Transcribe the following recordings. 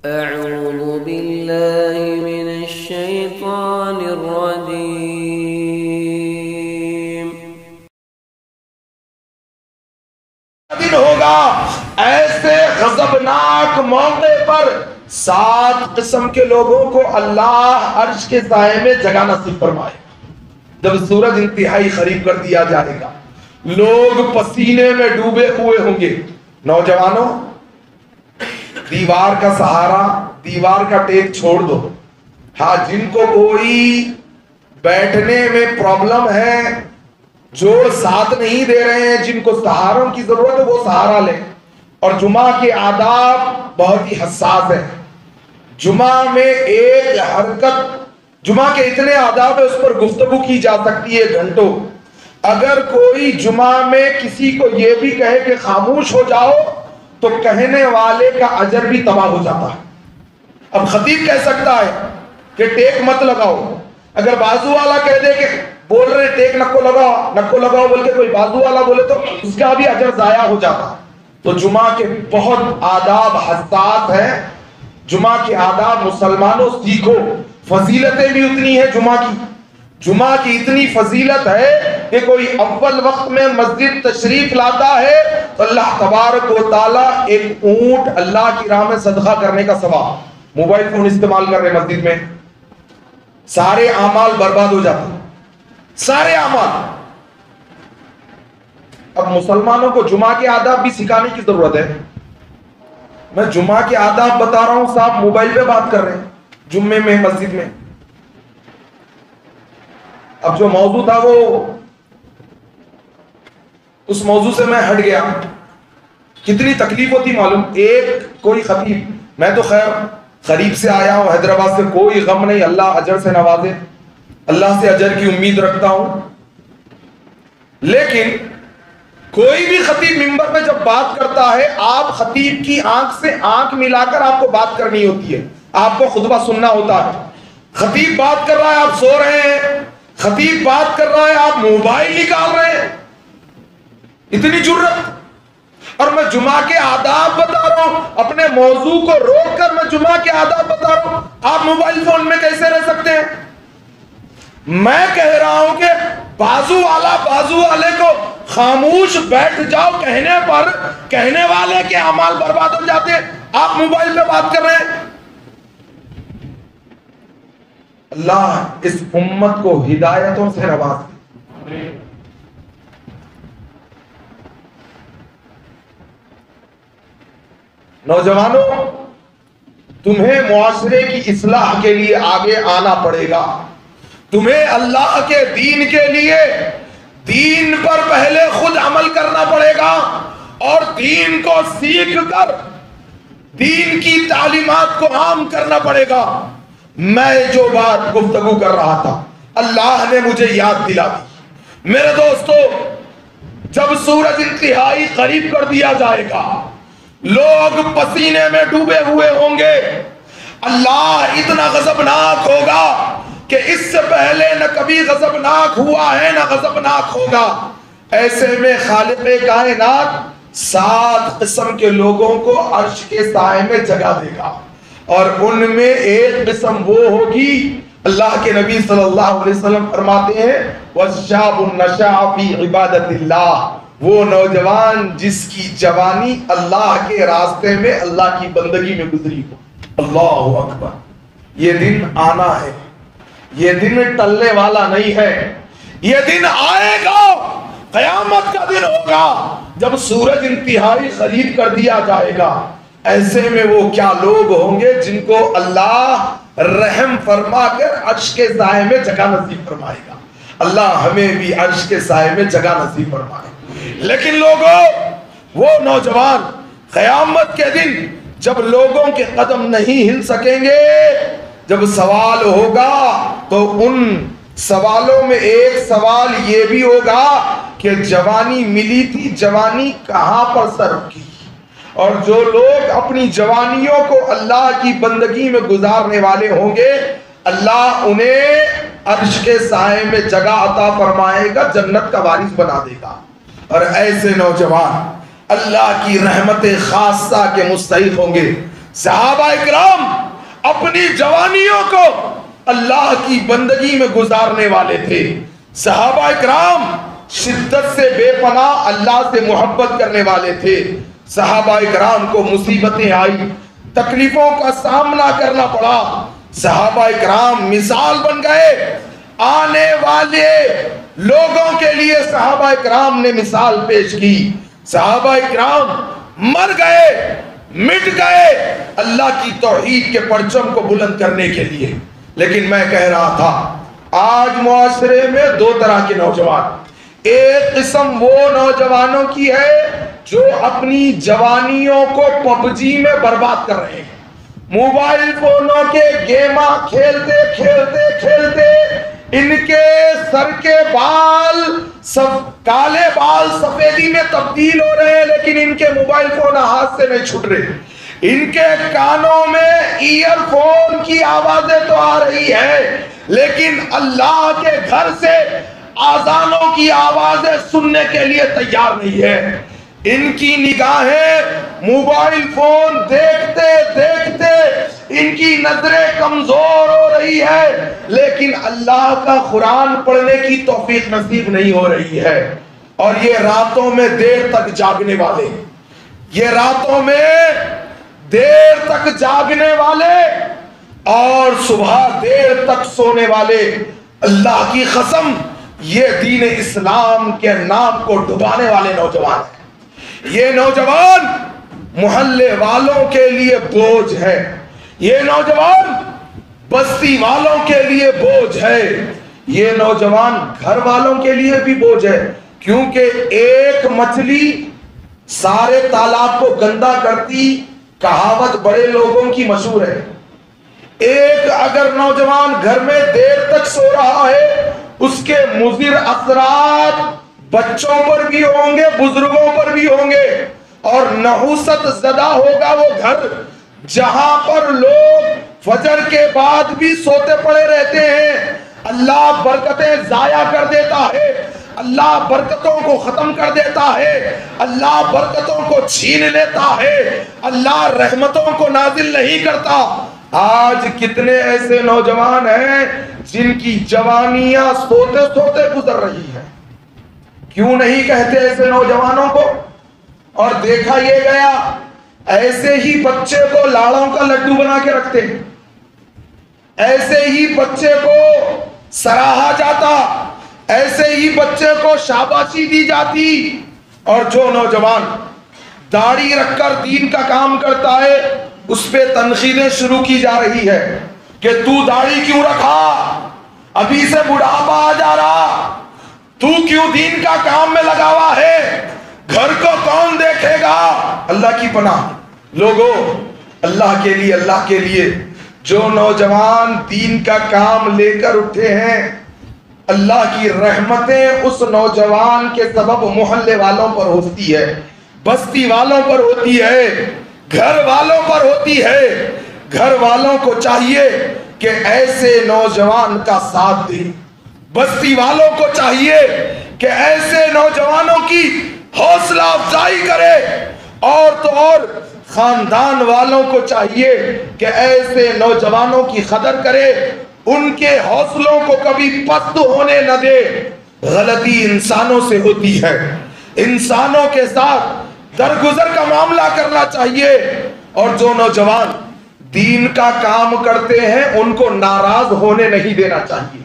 أعوذ بالله من الشيطان الرجيم دن ہوگا ایسے غضبناک موقع پر 7 قسم کے لوگوں کو اللہ عرش کے سائے میں جگہ نصیب فرمائے گا۔ جب سورج انتہائی قریب کر دیا جائے گا، لوگ پسینے میں ڈوبے ہوئے ہوں گے۔ نوجوانوں، دیوار کا سہارا، دیوار کا ٹیک چھوڑ دو۔ ہاں، جن کو کوئی بیٹھنے میں پرابلم ہے، جوڑ ساتھ نہیں دے رہے ہیں، جن کو سہاروں کی ضرورت ہے، وہ سہارا لیں۔ اور جمعہ کے آداب بہت ہی حساس ہیں۔ جمعہ میں ایک حرکت، جمعہ کے اتنے آداب ہے، اس پر گفتگو کی جا سکتی ہے گھنٹوں۔ اگر کوئی جمعہ میں کسی کو یہ بھی کہے کہ خاموش ہو جاؤ، تو کہنے والے کا اجر بھی تباہ ہو جاتا ہے۔ اب خطیب کہہ سکتا ہے کہ ٹیک مت لگاؤ، اگر بازو والا کہہ دے کہ بول رہے ٹیک نکو لگاؤ بول کے کوئی بازو والا بولے تو اس کا بھی اجر ضائع ہو جاتا۔ تو جمعہ کے بہت آداب حساس ہیں۔ جمعہ کے آداب مسلمانوں سیکھو، فضیلتیں بھی اتنی ہیں جمعہ کی۔ جمعہ کی اتنی فضیلت ہے کہ کوئی اول وقت میں مسجد تشریف لاتا ہے تو اللہ تبارک و تعالیٰ ایک اونٹ اللہ کی راہ میں صدقہ کرنے کا ثواب۔ موبائل فون استعمال کر رہے مسجد میں، سارے اعمال برباد ہو جاتے ہیں، سارے اعمال۔ اب مسلمانوں کو جمعہ کے آداب بھی سکھانے کی ضرورت ہے۔ میں جمعہ کے آداب بتا رہا ہوں، صاحب موبائل پہ بات کر رہے ہیں جمعے میں مسجد میں۔ اب جو موضوع تھا وہ اس موضوع سے میں ہٹ گیا۔ کتنی تکلیف ہوتی معلوم، ایک کوئی خطیب، میں تو خیر قریب سے آیا ہوں حیدرآباد سے، کوئی غم نہیں، اللہ اجر سے نوازے، اللہ سے اجر کی امید رکھتا ہوں۔ لیکن کوئی بھی خطیب ممبر میں جب بات کرتا ہے، آپ خطیب کی آنکھ سے آنکھ ملا کر آپ کو بات کرنی ہوتی ہے، آپ کو خطبہ سننا ہوتا ہے۔ خطیب بات کر رہا ہے، آپ سو رہے ہیں، خطیب بات کر رہا ہے، آپ موبائل نکال رہے ہیں، اتنی جرت۔ اور میں جمعہ کے آداب بتا رہا ہوں، اپنے موضوع کو روک کر میں جمعہ کے آداب بتا رہا ہوں، آپ موبائل فون میں کیسے رہ سکتے ہیں؟ میں کہہ رہا ہوں کہ بازو والے کو خاموش بیٹھ جاؤ کہنے پر کہنے والے کے اعمال برباد ہو جاتے ہیں، آپ موبائل پہ بات کر رہے ہیں۔ اللہ اس امت کو ہدایتوں سے نواز دے۔ نوجوانوں، تمہیں معاشرے کی اصلاح کے لیے آگے آنا پڑے گا۔ تمہیں اللہ کے دین کے لیے دین پر پہلے خود عمل کرنا پڑے گا، اور دین کو سیکھ کر دین کی تعلیمات کو عام کرنا پڑے گا۔ میں جو بات گفتگو کر رہا تھا، اللہ نے مجھے یاد دلا دی۔ میرے دوستو، جب سورج انتہائی قریب کر دیا جائے گا، لوگ پسینے میں ڈوبے ہوئے ہوں گے، اللہ اتنا غضبناک ہوگا کہ اس سے پہلے نہ کبھی غضبناک ہوا ہے نہ غضبناک ہوگا۔ ایسے میں خالق کائنات 7 قسم کے لوگوں کو عرش کے سائے میں جگہ دے گا، اور ان میں ایک قسم وہ ہوگی، اللہ کے نبی صلی اللہ علیہ وسلم فرماتے ہیں وَالشَّابُ النَّشَأَ فِي عِبَادَةِ اللَّهِ، وہ نوجوان جس کی جوانی اللہ کے راستے میں اللہ کی بندگی میں گزری ہو۔ اللہ اکبر، یہ دن آنا ہے، یہ دن ٹلنے والا نہیں ہے، یہ دن آئے گا، قیامت کا دن ہوگا جب سورج انتہائی قریب کر دیا جائے گا۔ ایسے میں وہ کیا لوگ ہوں گے جن کو اللہ رحم فرما کر عرش کے سائے میں جگہ نصیب فرمائے گا۔ اللہ ہمیں بھی عرش کے سائے میں جگہ نصیب فرمائے۔ لیکن لوگوں، وہ نوجوان قیامت کے دن جب لوگوں کے قدم نہیں ہل سکیں گے، جب سوال ہوگا تو ان سوالوں میں ایک سوال یہ بھی ہوگا کہ جوانی ملی تھی، جوانی کہاں پر صرف کی؟ اور جو لوگ اپنی جوانیوں کو اللہ کی بندگی میں گزارنے والے ہوں گے، اللہ انہیں عرش کے سائے میں جگہ عطا فرمائے گا، جنت کا وارث بنا دے گا۔ اور ایسے نوجوان اللہ کی رحمت خاصہ کے مستحق ہوں گے۔ صحابہ اکرام اپنی جوانیوں کو اللہ کی بندگی میں گزارنے والے تھے. صحابہ اکرام شدت سے بے پناہ اللہ سے محبت کرنے والے تھے. صحابہ اکرام کو مصیبتیں آئی, تکلیفوں کا سامنا کرنا پڑا. صحابہ اکرام مثال بن گئے. آنے والے لوگوں کے لیے صحابہ اکرام نے مثال پیش کی. صحابہ اکرام مر گئے, مٹ گئے اللہ کی توحید کے پرچم کو بلند کرنے کے لیے. لیکن میں کہہ رہا تھا آج معاشرے میں دو طرح کے نوجوان. ایک قسم وہ نوجوانوں کی ہے جو اپنی جوانیوں کو پب جی میں برباد کر رہے ہیں. موبائل فونوں کے گیما کھیلتے کھیلتے کھیلتے ان کے سر کے بال کالے بال سفیدی میں تبدیل ہو رہے ہیں, لیکن ان کے موبائل فون ہاتھ سے نہیں چھوٹ رہے. ان کے کانوں میں ایئر فون کی آوازیں تو آ رہی ہے, لیکن اللہ کے گھر سے آذانوں کی آوازیں سننے کے لیے تیار نہیں ہے. ان کی نگاہیں موبائل فون دیکھتے دیکھتے ان کی نظریں کمزور ہو رہی ہے, لیکن اللہ کا قرآن پڑھنے کی توفیق نصیب نہیں ہو رہی ہے. اور یہ راتوں میں دیر تک جاگنے والے, یہ راتوں میں دیر تک جاگنے والے اور صبح دیر تک سونے والے, اللہ کی قسم یہ دین اسلام کے نام کو ڈبانے والے نوجوان ہیں. یہ نوجوان محلے والوں کے لیے بوجھ ہے, یہ نوجوان بستی والوں کے لیے بوجھ ہے, یہ نوجوان گھر والوں کے لیے بھی بوجھ ہے. کیونکہ ایک مچھلی سارے تالاب کو گندا کرتی کہاوت بڑے لوگوں کی مشہور ہے. ایک اگر نوجوان گھر میں دیر تک سو رہا ہے اس کے مضر اثرات بچوں پر بھی ہوں گے, بزرگوں پر بھی ہوں گے, اور نحوست زدہ ہوگا وہ گھر جہاں پر لوگ فجر کے بعد بھی سوتے پڑے رہتے ہیں. اللہ برکتیں ضائع کر دیتا ہے, اللہ برکتوں کو ختم کر دیتا ہے, اللہ برکتوں کو چھین لیتا ہے, اللہ رحمتوں کو نازل نہیں کرتا. آج کتنے ایسے نوجوان ہیں جن کی جوانیاں سوتے سوتے گزر رہی ہیں. کیوں نہیں کہتے ایسے نوجوانوں کو؟ اور دیکھا یہ گیا ایسے ہی بچے کو لاڑوں کا لڈو بنا کے رکھتے ہیں, ایسے ہی بچے کو سراہا جاتا, ایسے ہی بچے کو شاباشی دی جاتی. اور جو نوجوان داڑھی رکھ کر دین کا کام کرتا ہے اس پہ تنقیدیں شروع کی جا رہی ہے کہ تو داڑھی کیوں رکھا, ابھی سے بڑھاپا آ جا رہا, تو کیوں دین کا کام میں لگا ہوا ہے, گھر کو کون دیکھے گا. اللہ کی پناہ لوگوں, اللہ کے لیے جو نوجوان دین کا کام لے کر اٹھے ہیں, اللہ کی رحمتیں اس نوجوان کے سبب محلے والوں پر ہوتی ہے, بستی والوں پر ہوتی ہے, گھر والوں پر ہوتی ہے. گھر والوں کو چاہیے کہ ایسے نوجوان کا ساتھ دیں, بستی والوں کو چاہیے کہ ایسے نوجوانوں کی حوصلہ افزائی کرے, اور تو اور خاندان والوں کو چاہیے کہ ایسے نوجوانوں کی قدر کرے, ان کے حوصلوں کو کبھی پست ہونے نہ دے. غلطی انسانوں سے ہوتی ہے, انسانوں کے ساتھ درگزر کا معاملہ کرنا چاہیے. اور جو نوجوان دین کا کام کرتے ہیں ان کو ناراض ہونے نہیں دینا چاہیے.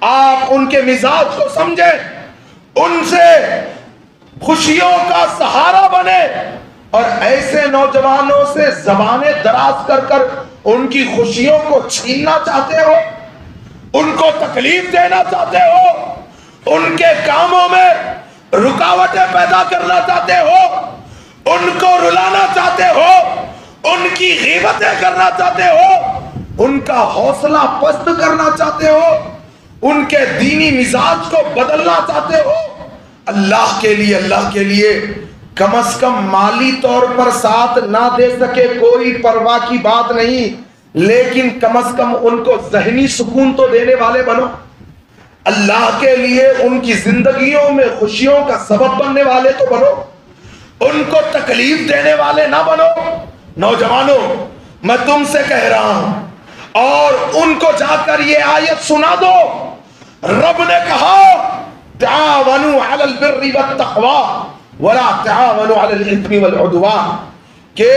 آپ ان کے مزاج کو سمجھیں, ان سے خوشیوں کا سہارا بنے, اور ایسے نوجوانوں سے زبانیں دراز کر کر ان کی خوشیوں کو چھیننا چاہتے ہو, ان کو تکلیف دینا چاہتے ہو, ان کے کاموں میں رکاوٹیں پیدا کرنا چاہتے ہو, ان کو رلانا چاہتے ہو, ان کی غیبتیں کرنا چاہتے ہو, ان کا حوصلہ پست کرنا چاہتے ہو, ان کے دینی مزاج کو بدلنا چاہتے ہو, اللہ کے لیے کم از کم مالی طور پر ساتھ نہ دے سکے کوئی پرواہ کی بات نہیں, لیکن کم از کم ان کو ذہنی سکون تو دینے والے بنو. اللہ کے لیے ان کی زندگیوں میں خوشیوں کا سبب بننے والے تو بنو, ان کو تکلیف دینے والے نہ بنو. نوجوانوں, میں تم سے کہہ رہا ہوں اور ان کو جا کر یہ آیت سنا دو. رب نے کہا تعاونوا علی البر والتقوی ولا تعاونوا علی الاثم والعدوان، کہ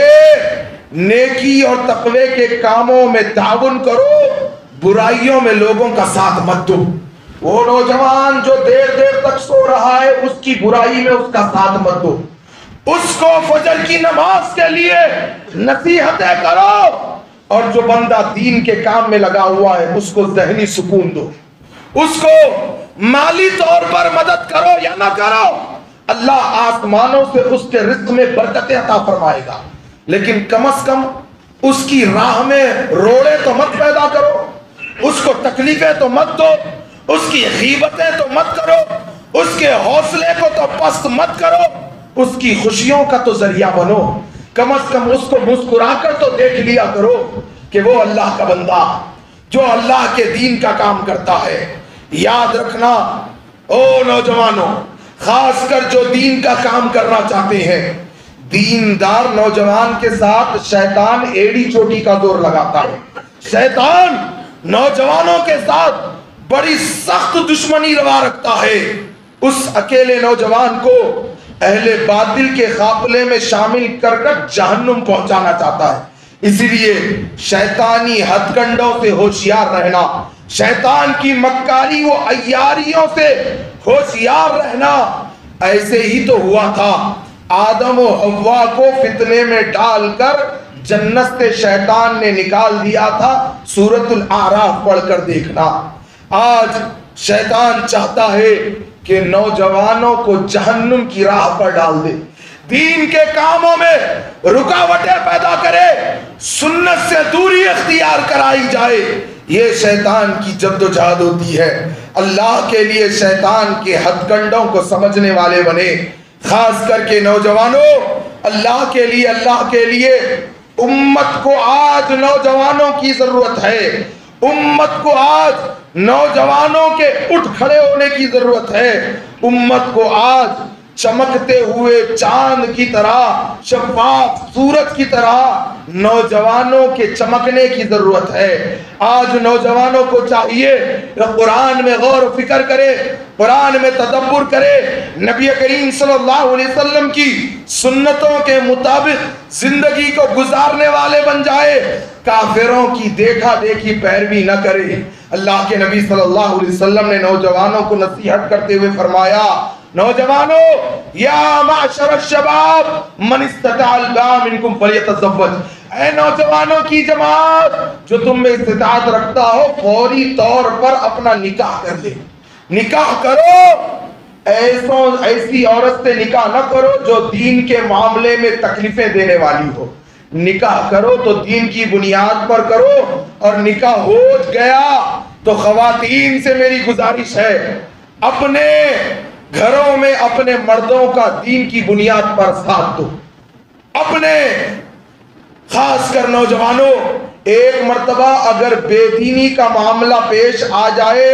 نیکی اور تقوی کے کاموں میں تعاون کرو، برائیوں میں لوگوں کا ساتھ مت دو. وہ نوجوان جو دیر دیر تک سو رہا ہے اس کی برائی میں اس کا ساتھ مت دو، اس کو فجر کی نماز کے لیے نصیحتیں کرو، اور جو بندہ دین کے کام میں لگا ہوا ہے اس کو ذہنی سکون دو، اس کو مالی طور پر مدد کرو یا نہ کرو، اللہ آسمانوں سے اس کے رزق میں برکت عطا فرمائے گا. لیکن کم از کم اس کی راہ میں روڑے تو مت پیدا کرو، اس کو تکلیفیں تو مت دو، اس کی غیبتیں تو مت کرو، اس کے حوصلے کو تو پست مت کرو، اس کی خوشیوں کا تو ذریعہ بنو. کم از کم اس کو مسکرا کر تو دیکھ لیا کرو کہ وہ اللہ کا بندہ جو اللہ کے دین کا کام کرتا ہے. یاد رکھنا او نوجوانوں، خاص کر جو دین کا کام کرنا چاہتے ہیں، دیندار نوجوان کے ساتھ شیطان ایڑی چوٹی کا زور لگاتا ہے. شیطان نوجوانوں کے ساتھ بڑی سخت دشمنی روا رکھتا ہے. اس اکیلے نوجوان کو اہل باطل کے قافلے میں شامل کر کر جہنم پہنچانا چاہتا ہے. اسی لیے شیطانی ہتھ کنڈوں سے ہوشیار رہنا، شیطان کی مکاری و عیاریوں سے ہوشیار رہنا. ایسے ہی تو ہوا تھا، آدم و حوا کو فتنے میں ڈال کر جنت سے شیطان نے نکال دیا تھا. سورۃ الاعراف پڑھ کر دیکھنا. آج شیطان چاہتا ہے کہ نوجوانوں کو جہنم کی راہ پر ڈال دے، دین کے کاموں میں رکاوٹیں پیدا کرے، سنت سے دوری اختیار کرائی جائے. یہ شیطان کی جد و جہد ہوتی ہے. اللہ کے لیے شیطان کے ہتھ کنڈوں کو سمجھنے والے بنے. خاص کر کے نوجوانوں، اللہ کے لیے امت کو آج نوجوانوں کی ضرورت ہے. امت کو آج نوجوانوں کے اٹھ کھڑے ہونے کی ضرورت ہے. امت کو آج چمکتے ہوئے چاند کی طرح، شفاف سورج کی طرح نوجوانوں کے چمکنے کی ضرورت ہے. آج نوجوانوں کو چاہیے کہ قرآن میں غور و فکر کرے، قرآن میں تدبر کرے، نبی کریم صلی اللہ علیہ وسلم کی سنتوں کے مطابق زندگی کو گزارنے والے بن جائے، کافروں کی دیکھا دیکھی پیروی نہ کرے. اللہ کے نبی صلی اللہ علیہ وسلم نے نوجوانوں کو نصیحت کرتے ہوئے فرمایا، نوجوانوں، یا معشر الشباب من استطاع الباء منکم فلیتزوج، اے نوجوانوں کی جماعت جو تم میں استطاعت رکھتا ہو فوری طور پر اپنا نکاح کر لے. نکاح کرو، ایسی عورت سے نکاح نہ کرو جو دین کے معاملے میں تکلیفیں دینے والی ہو. نکاح کرو تو دین کی بنیاد پر کرو، اور نکاح ہو گیا تو خواتین سے میری گزارش ہے، اپنے گھروں میں اپنے مردوں کا دین کی بنیاد پر ساتھ دو. اپنے خاص کر نوجوانوں، ایک مرتبہ اگر بے دینی کا معاملہ پیش آ جائے،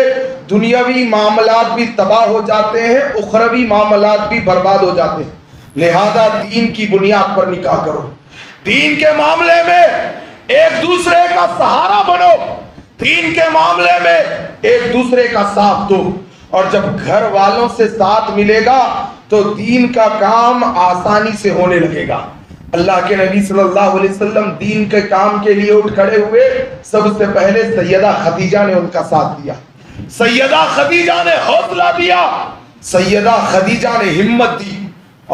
دنیاوی معاملات بھی تباہ ہو جاتے ہیں، اخروی معاملات بھی برباد ہو جاتے ہیں. لہذا دین کی بنیاد پر نکاح کرو، دین کے معاملے میں ایک دوسرے کا سہارا بنو، دین کے معاملے میں ایک دوسرے کا ساتھ دو. اور جب گھر والوں سے ساتھ ملے گا تو دین کا کام آسانی سے ہونے لگے گا. اللہ کے نبی صلی اللہ علیہ وسلم دین کے کام کے لیے اٹھ کھڑے ہوئے، سب سے پہلے سیدہ خدیجہ نے ان کا ساتھ دیا، سیدہ خدیجہ نے حوصلہ دیا، سیدہ خدیجہ نے ہمت دی.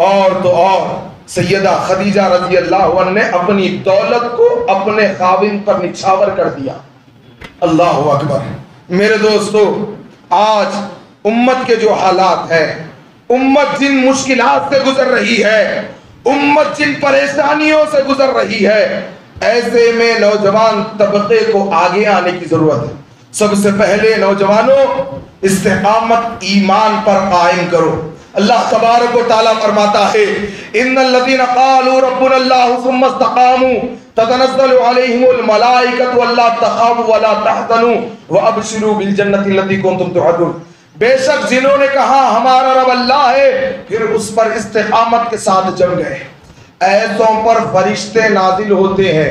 اور تو اور سیدہ خدیجہ رضی اللہ عنہ نے اپنی دولت کو اپنے خاوند پر نچھاور کر دیا. اللہ اکبر. میرے دوستو، آج امت کے جو حالات ہیں، امت جن مشکلات سے گزر رہی ہے، امت جن پریشانیوں سے گزر رہی ہے، ایسے میں نوجوان طبقے کو آگے آنے کی ضرورت ہے. سب سے پہلے نوجوانوں، استقامت ایمان پر قائم کرو. اللہ تبارک و تعالیٰ فرماتا ہے، ان الذین قالوا ربنا اللہ ثم استقاموا تتنزل علیہم الملائکۃ الا تخافوا ولا تحزنوا وابشروا بالجنۃ التي کنتم توعدون. بے شک جنہوں نے کہا ہمارا رب اللہ ہے، پھر اس پر استقامت کے ساتھ جم گئے، ایسوں پر فرشتے نازل ہوتے ہیں،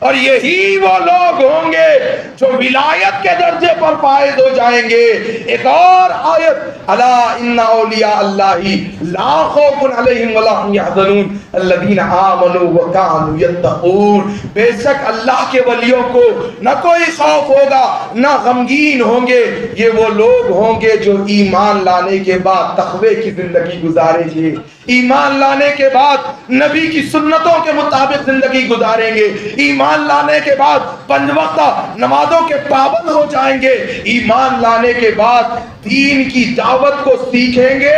اور یہی وہ لوگ ہوں گے جو ولایت کے درجے پر فائز ہو جائیں گے۔ ایک اور آیت، الا ان اولیاء اللہ لا خوف علیہم ولا هم يحزنون الذین آمنوا وكانوا يتقون، بے شک اللہ کے ولیوں کو نہ کوئی خوف ہوگا نہ غمگین ہوں گے، یہ وہ لوگ ہوں گے جو ایمان لانے کے بعد تقوی کی زندگی گزاریں گے، ایمان لانے کے بعد نبی کی سنتوں کے مطابق زندگی گزاریں گے، ایمان لانے کے بعد 5 وقتہ نمازوں کے پابند ہو جائیں گے، ایمان لانے کے بعد دین کی دعوت کو سیکھیں گے،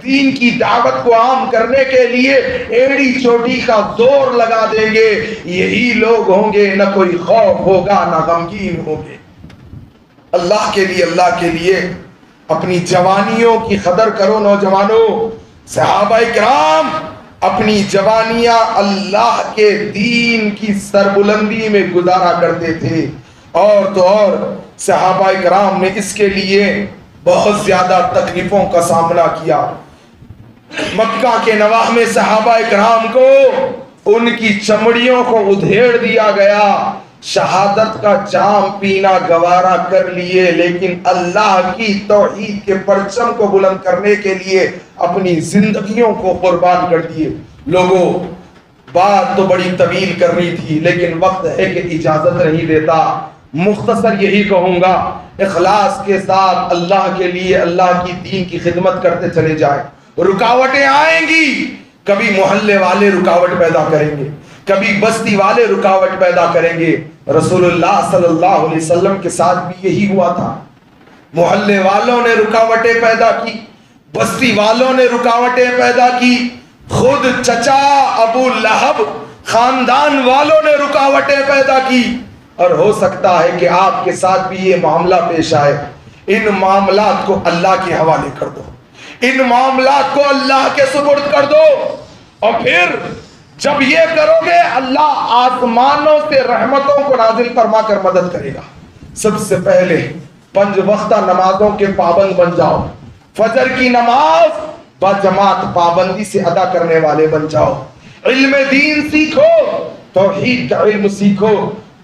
دین کی دعوت کو عام کرنے کے لیے ایڑی چوٹی کا زور لگا دیں گے۔ یہی لوگ ہوں گے، نہ کوئی خوف ہوگا نہ غمگین ہوں گے۔ اللہ کے لیے اپنی جوانیوں کی قدر کرو نوجوانوں۔ صحابہ کرام اپنی جوانیاں اللہ کے دین کی سربلندی میں گزارا کرتے تھے، اور تو اور صحابہ کرام نے اس کے لیے بہت زیادہ تکلیفوں کا سامنا کیا۔ مکہ کے نواح میں صحابہ کرام کو ان کی چمڑیوں کو ادھیڑ دیا گیا، شہادت کا جام پینا گوارا کر لیے، لیکن اللہ کی توحید کے پرچم کو بلند کرنے کے لیے اپنی زندگیوں کو قربان کر دیے۔ لوگوں، بات تو بڑی طویل کرنی تھی لیکن وقت ہے کہ اجازت نہیں دیتا۔ مختصر یہی کہوں گا، اخلاص کے ساتھ اللہ کے لیے اللہ کی دین کی خدمت کرتے چلے جائیں۔ رکاوٹیں آئیں گی، کبھی محلے والے رکاوٹ پیدا کریں گے، کبھی بستی والے رکاوٹ پیدا کریں گے۔ رسول اللہ صلی اللہ علیہ وسلم کے ساتھ بھی یہی ہوا تھا، محلے والوں نے رکاوٹیں پیدا کی، بستی والوں نے رکاوٹیں پیدا کی، خود چچا ابو لہب خاندان والوں نے رکاوٹیں پیدا کی، اور ہو سکتا ہے کہ آپ کے ساتھ بھی یہ معاملہ پیش آئے۔ ان معاملات کو اللہ کے حوالے کر دو، ان معاملات کو اللہ کے سپرد کر دو، اور پھر جب یہ کرو گے اللہ آسمانوں سے رحمتوں کو نازل فرما کر مدد کرے گا۔ سب سے پہلے 5 وقتہ نمازوں کے پابند بن جاؤ، فجر کی نماز بجماعت پابندی سے ادا کرنے والے بن جاؤ، علم دین سیکھو، توحید کا علم سیکھو،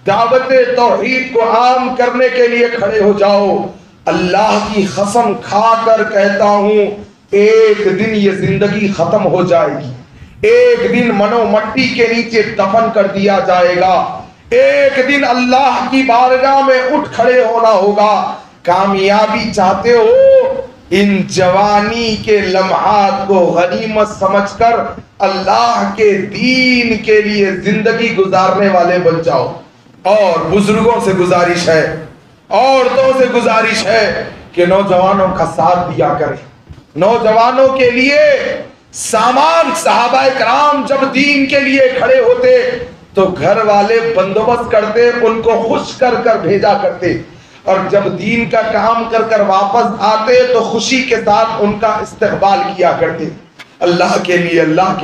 دعوت توحید کو عام کرنے کے لیے کھڑے ہو جاؤ۔ اللہ کی قسم کھا کر کہتا ہوں، ایک دن یہ زندگی ختم ہو جائے گی، ایک دن منو مٹی کے نیچے دفن کر دیا جائے گا، ایک دن اللہ کی بارگاہ میں اٹھ کھڑے ہونا ہوگا۔ کامیابی چاہتے ہو، ان جوانی کے لمحات کو غنیمت سمجھ کر اللہ کے دین کے لیے زندگی گزارنے والے بن جاؤ۔ اور بزرگوں سے گزارش ہے، عورتوں سے گزارش ہے کہ نوجوانوں کا ساتھ دیا کریں، نوجوانوں کے لیے سامان۔ صحابہ کرام جب دین کے لیے کھڑے ہوتے تو گھر والے بندوبست کرتے، ان کو خوش کر کر بھیجا کرتے، اور جب دین کا کام کر کر واپس آتے تو خوشی کے ساتھ ان کا استقبال کیا کرتے۔ اللہ کے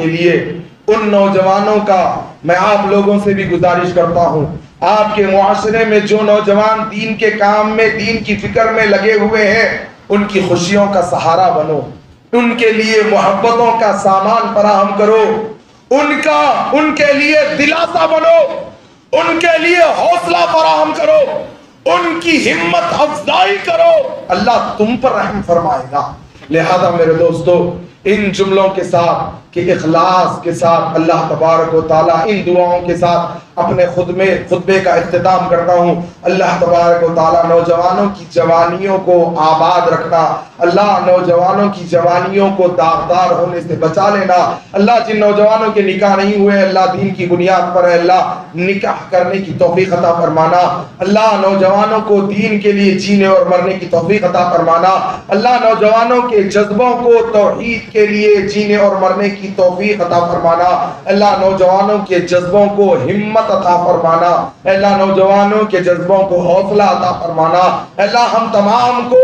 لیے ان نوجوانوں کا میں آپ لوگوں سے بھی گزارش کرتا ہوں، آپ کے معاشرے میں جو نوجوان دین کے کام میں، دین کی فکر میں لگے ہوئے ہیں، ان کی خوشیوں کا سہارا بنو، ان کے لیے محبتوں کا سامان فراہم کرو، ان کے لیے دلاسا بنو، ان کے لیے حوصلہ فراہم کرو، ان کی ہمت افزائی کرو، اللہ تم پر رحم فرمائے گا۔ لہذا میرے دوستو، ان جملوں کے ساتھ کہ اخلاص کے ساتھ اللہ تبارک و تعالیٰ ان دعاؤں کے ساتھ اپنے خطبے کا اختتام کرتا ہوں۔ اللہ تبارک و تعالیٰ نوجوانوں کی جوانیوں کو آباد رکھنا، اللہ نوجوانوں کی جوانیوں کو داغدار ہونے سے بچا لینا، اللہ جن نوجوانوں کے نکاح نہیں ہوئے اللہ دین کی بنیاد پر ہے اللہ نکاح کرنے کی توفیق عطا فرمانا، اللہ نوجوانوں کو دین کے لیے جینے اور مرنے کی توفیق عطا فرمانا، اللہ نوجوانوں کے جذبوں کو توحید کے لیے جینے اور مرنے کی توفیق عطا فرمانا، اللہ نوجوانوں کے جذبوں کو ہمت عطا فرمانا، اللہ نوجوانوں کے جذبوں کو حوصلہ عطا فرمانا، اللہ ہم تمام کو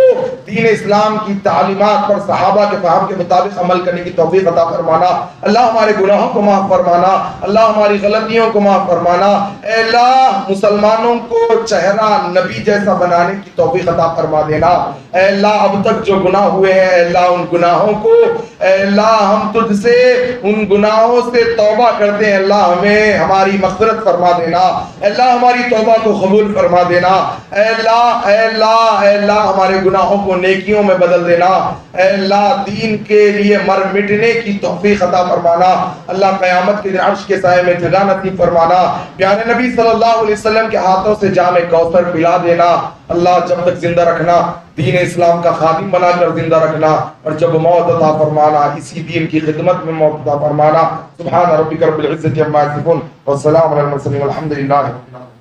دین اسلام کی تعلیمات پر صحابہ کے فہم کے مطابق عمل کرنے کی توفیق عطا فرمانا، اللہ ہمارے گناہوں کو معاف فرمانا، اللہ ہماری غلطیوں کو معاف فرمانا، اے اللہ مسلمانوں کو چہرہ نبی جیسا بنانے کی توفیق عطا فرما دینا، اے اللہ اب تک جو گناہ ہوئے ہیں اے اللہ ان گناہوں کو اے اللہ ہم تجھ سے ان گناہوں سے توبہ کرتے ہیں اللہ ہمیں ہماری مغفرت فرما دینا، اللہ ہماری توبہ کو قبول فرما دینا، اے اللہ اے اللہ اے اللہ ہمارے گناہوں کو نیکیوں میں بدل دینا، اے اللہ دین کے لیے مر مٹنے کی توفیق عطا فرمانا، اللہ قیامت کے دن عرش کے سائے میں جگہ نصیب فرمانا، پیارے نبی صلی اللہ علیہ وسلم کے ہاتھوں سے جام کوثر پلا دینا، اللہ جب تک زندہ رکھنا، دین اسلام کا خادم بنا کر زندہ رکھنا، اور جب موت عطا فرمانا اسی دین کی خدمت میں موت عطا فرمانا۔ سبحان ربک رب العزت عما یصفون والسلام علی المرسلین والحمد للہ رب العالمین۔